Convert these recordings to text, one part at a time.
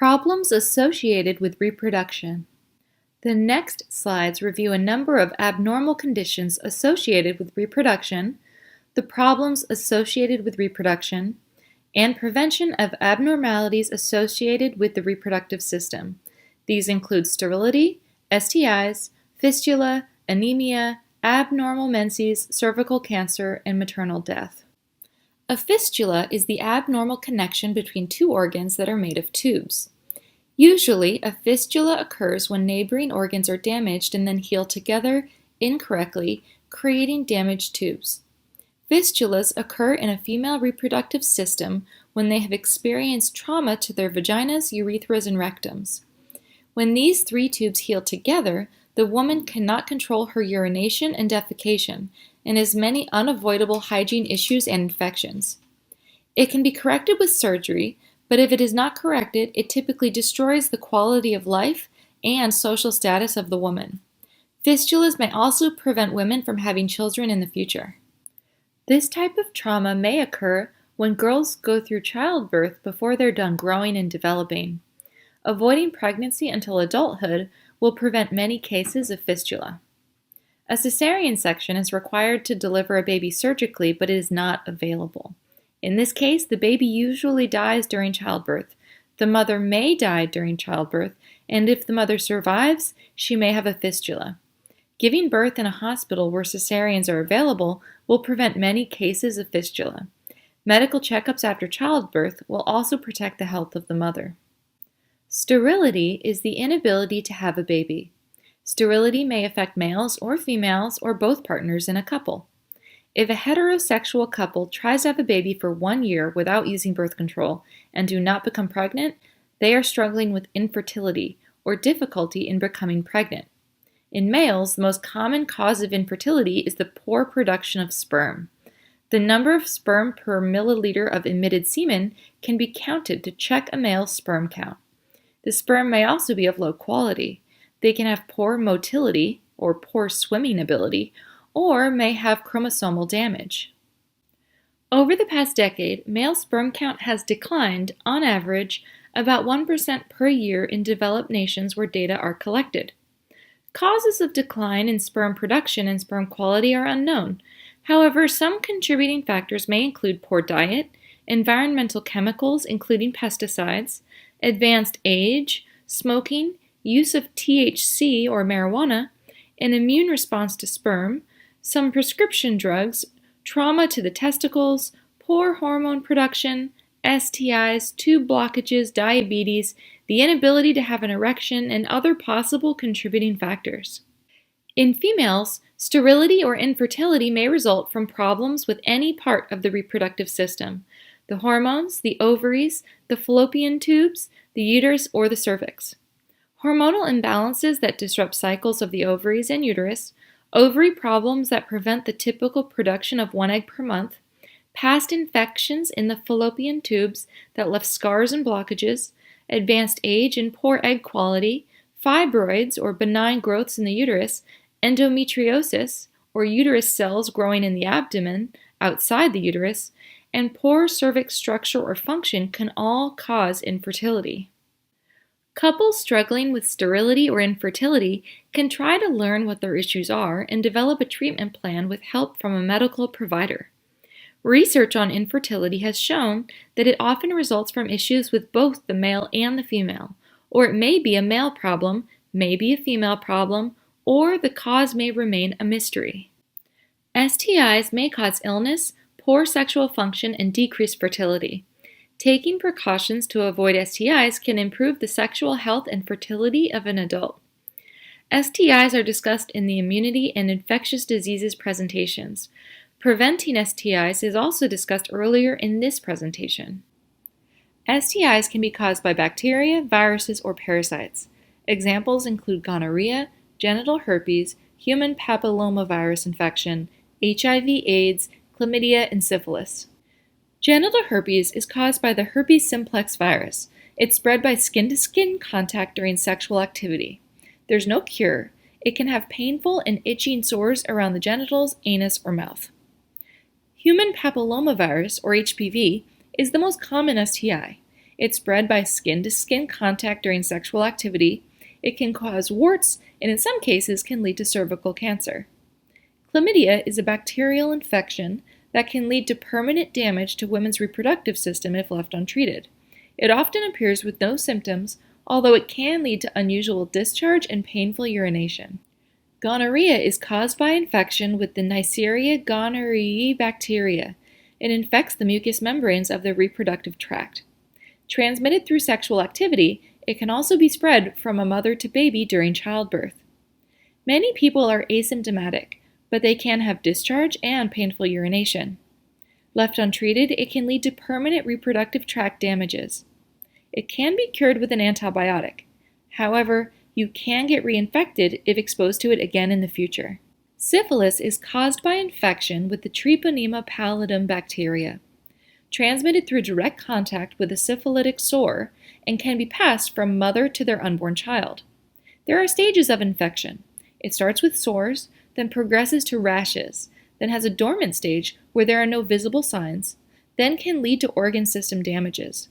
Problems associated with reproduction. The next slides review a number of abnormal conditions associated with reproduction, the problems associated with reproduction, and prevention of abnormalities associated with the reproductive system. These include sterility, STIs, fistula, anemia, abnormal menses, cervical cancer, and maternal death. A fistula is the abnormal connection between two organs that are made of tubes. Usually, a fistula occurs when neighboring organs are damaged and then heal together incorrectly, creating damaged tubes. Fistulas occur in a female reproductive system when they have experienced trauma to their vaginas, urethras, and rectums. When these three tubes heal together, the woman cannot control her urination and defecation, and has many unavoidable hygiene issues and infections. It can be corrected with surgery, but if it is not corrected, it typically destroys the quality of life and social status of the woman. Fistulas may also prevent women from having children in the future. This type of trauma may occur when girls go through childbirth before they're done growing and developing. Avoiding pregnancy until adulthood will prevent many cases of fistula. A cesarean section is required to deliver a baby surgically, but it is not available. In this case, the baby usually dies during childbirth. The mother may die during childbirth, and if the mother survives, she may have a fistula. Giving birth in a hospital where cesareans are available will prevent many cases of fistula. Medical checkups after childbirth will also protect the health of the mother. Sterility is the inability to have a baby. Sterility may affect males or females or both partners in a couple. If a heterosexual couple tries to have a baby for 1 year without using birth control and do not become pregnant, they are struggling with infertility or difficulty in becoming pregnant. In males, the most common cause of infertility is the poor production of sperm. The number of sperm per milliliter of emitted semen can be counted to check a male's sperm count. The sperm may also be of low quality. They can have poor motility or poor swimming ability, or may have chromosomal damage. Over the past decade, male sperm count has declined, on average, about 1% per year in developed nations where data are collected. Causes of decline in sperm production and sperm quality are unknown. However, some contributing factors may include poor diet, environmental chemicals including pesticides, advanced age, smoking, use of THC or marijuana, an immune response to sperm, some prescription drugs, trauma to the testicles, poor hormone production, STIs, tube blockages, diabetes, the inability to have an erection, and other possible contributing factors. In females, sterility or infertility may result from problems with any part of the reproductive system: the hormones, the ovaries, the fallopian tubes, the uterus, or the cervix. Hormonal imbalances that disrupt cycles of the ovaries and uterus, ovary problems that prevent the typical production of 1 egg per month, past infections in the fallopian tubes that left scars and blockages, advanced age and poor egg quality, fibroids or benign growths in the uterus, endometriosis or uterus cells growing in the abdomen outside the uterus, and poor cervix structure or function can all cause infertility. Couples struggling with sterility or infertility can try to learn what their issues are and develop a treatment plan with help from a medical provider. Research on infertility has shown that it often results from issues with both the male and the female, or it may be a male problem, may be a female problem, or the cause may remain a mystery. STIs may cause illness, poor sexual function, and decreased fertility. Taking precautions to avoid STIs can improve the sexual health and fertility of an adult. STIs are discussed in the immunity and infectious diseases presentations. Preventing STIs is also discussed earlier in this presentation. STIs can be caused by bacteria, viruses, or parasites. Examples include gonorrhea, genital herpes, human papillomavirus infection, HIV/AIDS, chlamydia, and syphilis. Genital herpes is caused by the herpes simplex virus. It's spread by skin-to-skin contact during sexual activity. There's no cure. It can have painful and itching sores around the genitals, anus, or mouth. Human papillomavirus, or HPV, is the most common STI. It's spread by skin-to-skin contact during sexual activity. It can cause warts, and in some cases can lead to cervical cancer. Chlamydia is a bacterial infection that can lead to permanent damage to women's reproductive system if left untreated. It often appears with no symptoms, although it can lead to unusual discharge and painful urination. Gonorrhea is caused by infection with the Neisseria gonorrhoeae bacteria. It infects the mucous membranes of the reproductive tract. Transmitted through sexual activity, it can also be spread from a mother to baby during childbirth. Many people are asymptomatic, but they can have discharge and painful urination. Left untreated, it can lead to permanent reproductive tract damages. It can be cured with an antibiotic. However, you can get reinfected if exposed to it again in the future. Syphilis is caused by infection with the Treponema pallidum bacteria, transmitted through direct contact with a syphilitic sore, and can be passed from mother to their unborn child. There are stages of infection. It starts with sores, then progresses to rashes, then has a dormant stage where there are no visible signs, then can lead to organ system damages.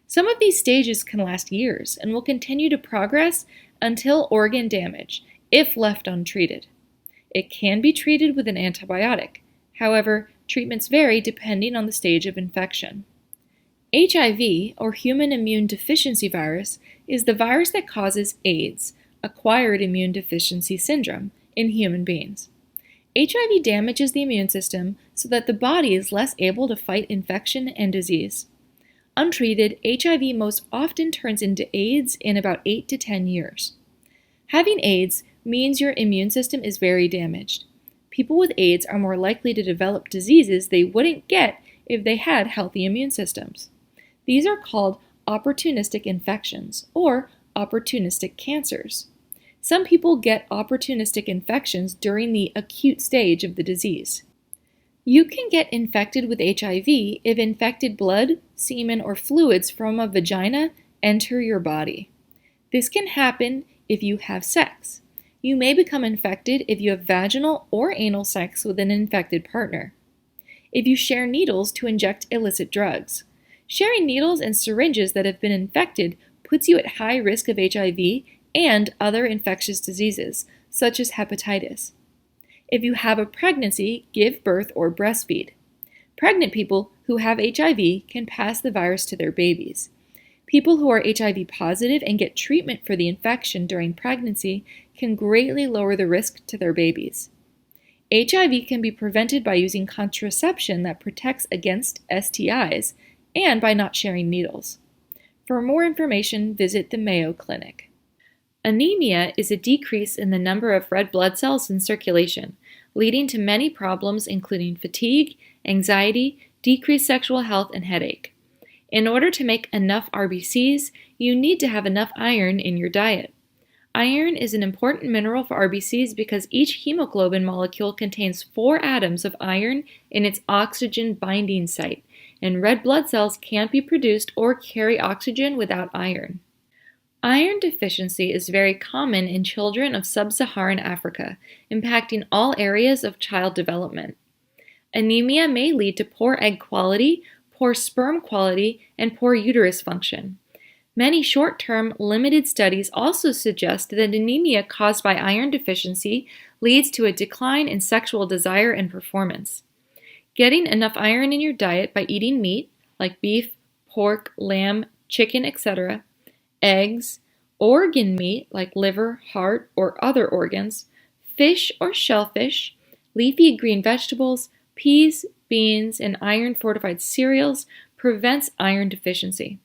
Some of these stages can last years and will continue to progress until organ damage, if left untreated. It can be treated with an antibiotic. However, treatments vary depending on the stage of infection. HIV, or human immune deficiency virus, is the virus that causes AIDS, acquired immune deficiency syndrome, in human beings. HIV damages the immune system so that the body is less able to fight infection and disease. Untreated, HIV most often turns into AIDS in about 8 to 10 years. Having AIDS means your immune system is very damaged. People with AIDS are more likely to develop diseases they wouldn't get if they had healthy immune systems. These are called opportunistic infections or opportunistic cancers. Some people get opportunistic infections during the acute stage of the disease. You can get infected with HIV if infected blood, semen, or fluids from a vagina enter your body. This can happen if you have sex. You may become infected if you have vaginal or anal sex with an infected partner. If you share needles to inject illicit drugs. Sharing needles and syringes that have been infected puts you at high risk of HIV and other infectious diseases, such as hepatitis. If you have a pregnancy, give birth, or breastfeed. Pregnant people who have HIV can pass the virus to their babies. People who are HIV positive and get treatment for the infection during pregnancy can greatly lower the risk to their babies. HIV can be prevented by using contraception that protects against STIs and by not sharing needles. For more information, visit the Mayo Clinic. Anemia is a decrease in the number of red blood cells in circulation, leading to many problems including fatigue, anxiety, decreased sexual health, and headache. In order to make enough RBCs, you need to have enough iron in your diet. Iron is an important mineral for RBCs because each hemoglobin molecule contains 4 atoms of iron in its oxygen binding site, and red blood cells can't be produced or carry oxygen without iron. Iron deficiency is very common in children of sub-Saharan Africa, impacting all areas of child development. Anemia may lead to poor egg quality, poor sperm quality, and poor uterus function. Many short-term, limited studies also suggest that anemia caused by iron deficiency leads to a decline in sexual desire and performance. Getting enough iron in your diet by eating meat, like beef, pork, lamb, chicken, etc., eggs, organ meat like liver, heart, or other organs, fish or shellfish, leafy green vegetables, peas, beans, and iron-fortified cereals prevents iron deficiency.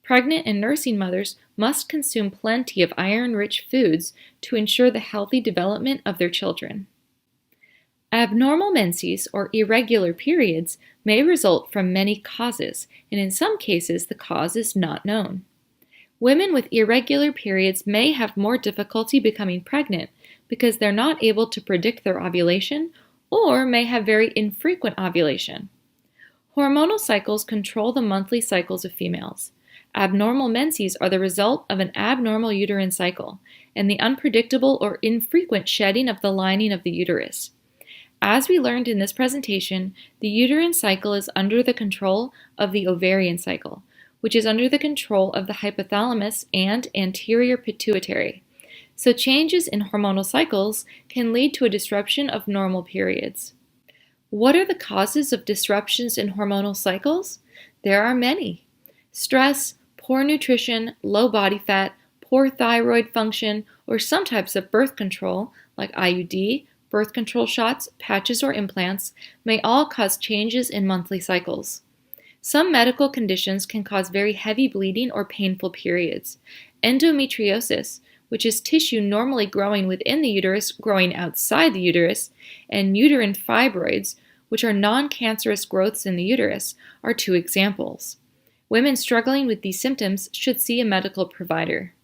Pregnant and nursing mothers must consume plenty of iron-rich foods to ensure the healthy development of their children. Abnormal menses, or irregular periods, may result from many causes, and in some cases the cause is not known. Women with irregular periods may have more difficulty becoming pregnant because they're not able to predict their ovulation or may have very infrequent ovulation. Hormonal cycles control the monthly cycles of females. Abnormal menses are the result of an abnormal uterine cycle and the unpredictable or infrequent shedding of the lining of the uterus. As we learned in this presentation, the uterine cycle is under the control of the ovarian cycle, which is under the control of the hypothalamus and anterior pituitary. So changes in hormonal cycles can lead to a disruption of normal periods. What are the causes of disruptions in hormonal cycles? There are many. Stress, poor nutrition, low body fat, poor thyroid function, or some types of birth control, like IUD, birth control shots, patches, or implants, may all cause changes in monthly cycles. Some medical conditions can cause very heavy bleeding or painful periods. Endometriosis, which is tissue normally growing within the uterus growing outside the uterus, and uterine fibroids, which are non-cancerous growths in the uterus, are two examples. Women struggling with these symptoms should see a medical provider.